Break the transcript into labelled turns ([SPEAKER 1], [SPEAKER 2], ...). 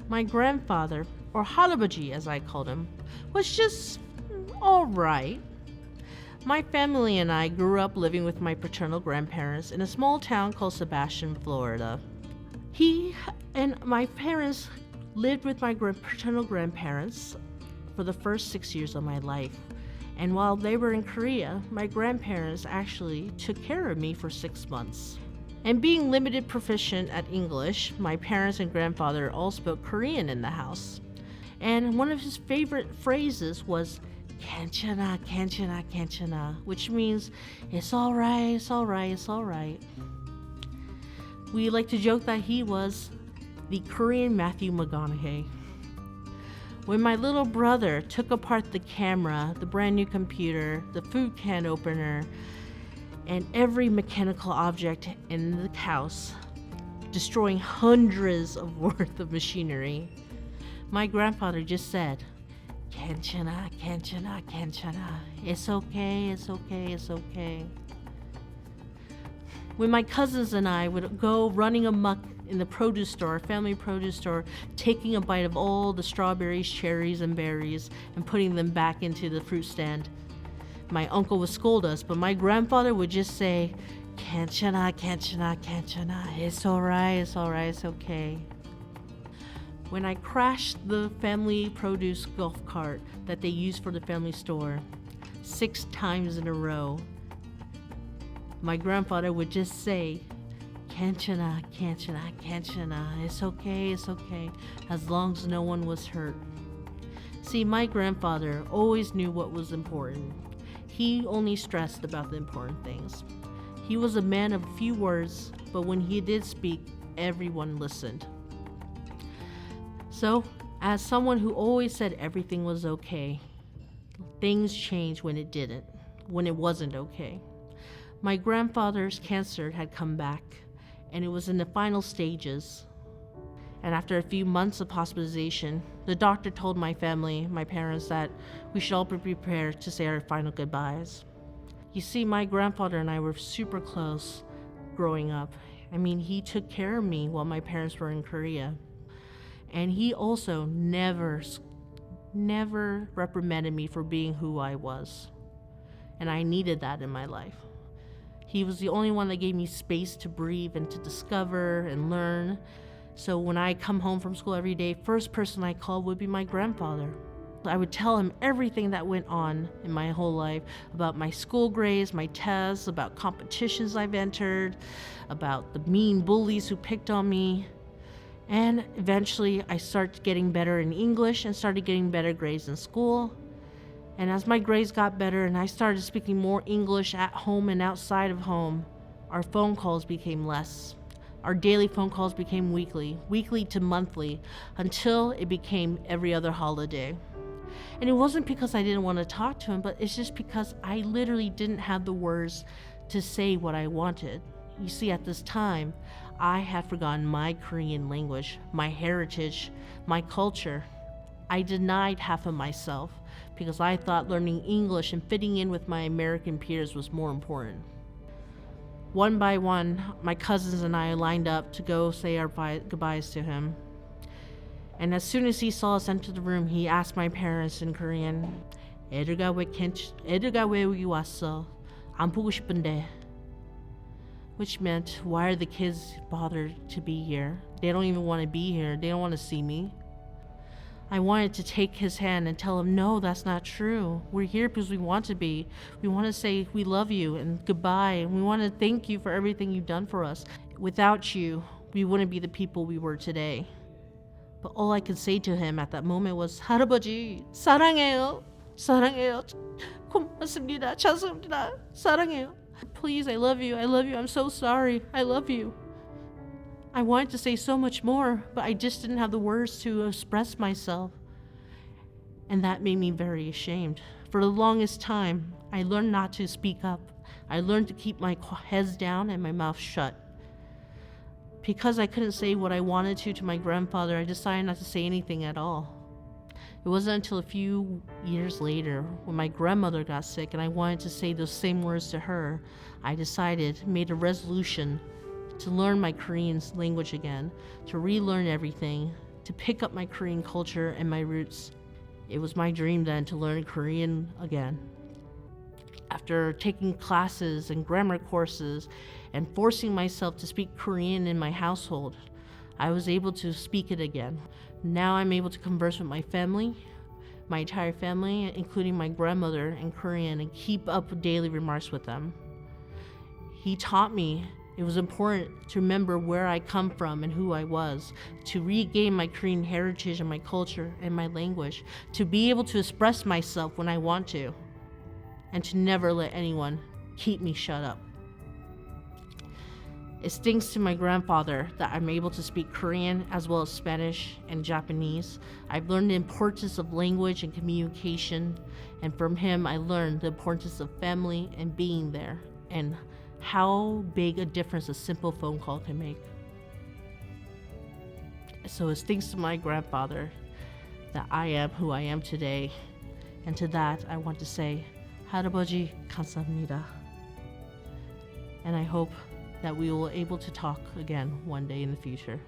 [SPEAKER 1] My grandfather, or Harabaji as I called him, was just alright. My family and I grew up living with my paternal grandparents in a small town called Sebastian, Florida. He and my parents lived with my paternal grandparents for the first 6 years of my life. And while they were in Korea, my grandparents actually took care of me for 6 months. And being limited proficient at English, my parents and grandfather all spoke Korean in the house. And one of his favorite phrases was 괜찮아, 괜찮아, 괜찮아, which means it's alright, it's alright, it's alright. We like to joke that he was the Korean Matthew McConaughey. When my little brother took apart the camera, the brand new computer, the food can opener, and every mechanical object in the house, destroying hundreds of worth of machinery, my grandfather just said, 괜찮아, 괜찮아, 괜찮아. It's okay, it's okay, it's okay. When my cousins and I would go running amok in the produce store, family produce store, taking a bite of all the strawberries, cherries, and berries and putting them back into the fruit stand, my uncle would scold us, but my grandfather would just say, 괜찮아, 괜찮아, 괜찮아. It's alright, it's alright, it's okay. When I crashed the family produce golf cart that they used for the family store 6 times in a row, my grandfather would just say, 괜찮아, 괜찮아, 괜찮아. It's okay, it's okay, as long as no one was hurt. See, my grandfather always knew what was important. He only stressed about the important things. He was a man of few words, but when he did speak, everyone listened. So, as someone who always said everything was okay, things changed when it wasn't okay. My grandfather's cancer had come back, and it was in the final stages. And after a few months of hospitalization, the doctor told my family, my parents, that we should all be prepared to say our final goodbyes. You see, my grandfather and I were super close growing up. I mean, he took care of me while my parents were in Korea. And he also never reprimanded me for being who I was. And I needed that in my life. He was the only one that gave me space to breathe and to discover and learn. So when I come home from school every day, first person I called would be my grandfather. I would tell him everything that went on in my whole life, about my school grades, my tests, about competitions I've entered, about the mean bullies who picked on me. And eventually I started getting better in English and started getting better grades in school. And as my grades got better and I started speaking more English at home and outside of home, our phone calls became less. Our daily phone calls became weekly to monthly, until it became every other holiday. And it wasn't because I didn't want to talk to him, but it's just because I literally didn't have the words to say what I wanted. You see, at this time, I had forgotten my Korean language, my heritage, my culture. I denied half of myself because I thought learning English and fitting in with my American peers was more important. One by one, my cousins and I lined up to go say our goodbyes to him. And as soon as he saw us enter the room, he asked my parents in Korean, 애들가 왜 여기 왔어? 안 보고 싶은데. Which meant, why are the kids bothered to be here? They don't even want to be here. They don't want to see me. I wanted to take his hand and tell him, no, that's not true. We're here because we want to be. We want to say we love you and goodbye. And we want to thank you for everything you've done for us. Without you, we wouldn't be the people we were today. But all I could say to him at that moment was, 할아버지, 사랑해요. 사랑해요. 고맙습니다. 죄송합니다. 사랑해요. Please, I love you. I love you. I'm so sorry. I love you. I wanted to say so much more, but I just didn't have the words to express myself. And that made me very ashamed. For the longest time, I learned not to speak up. I learned to keep my head down and my mouth shut. Because I couldn't say what I wanted to my grandfather, I decided not to say anything at all. It wasn't until a few years later, when my grandmother got sick and I wanted to say those same words to her, I made a resolution to learn my Korean language again, to relearn everything, to pick up my Korean culture and my roots. It was my dream then to learn Korean again. After taking classes and grammar courses and forcing myself to speak Korean in my household, I was able to speak it again. Now I'm able to converse with my family, my entire family, including my grandmother, in Korean and keep up daily remarks with them. He taught me it was important to remember where I come from and who I was, to regain my Korean heritage and my culture and my language, to be able to express myself when I want to, and to never let anyone keep me shut up. It's thanks to my grandfather that I'm able to speak Korean as well as Spanish and Japanese. I've learned the importance of language and communication, and from him I learned the importance of family and being there, and how big a difference a simple phone call can make. So it's thanks to my grandfather that I am who I am today, and to that I want to say 할아버지 감사합니다. And I hope that we will able to talk again one day in the future.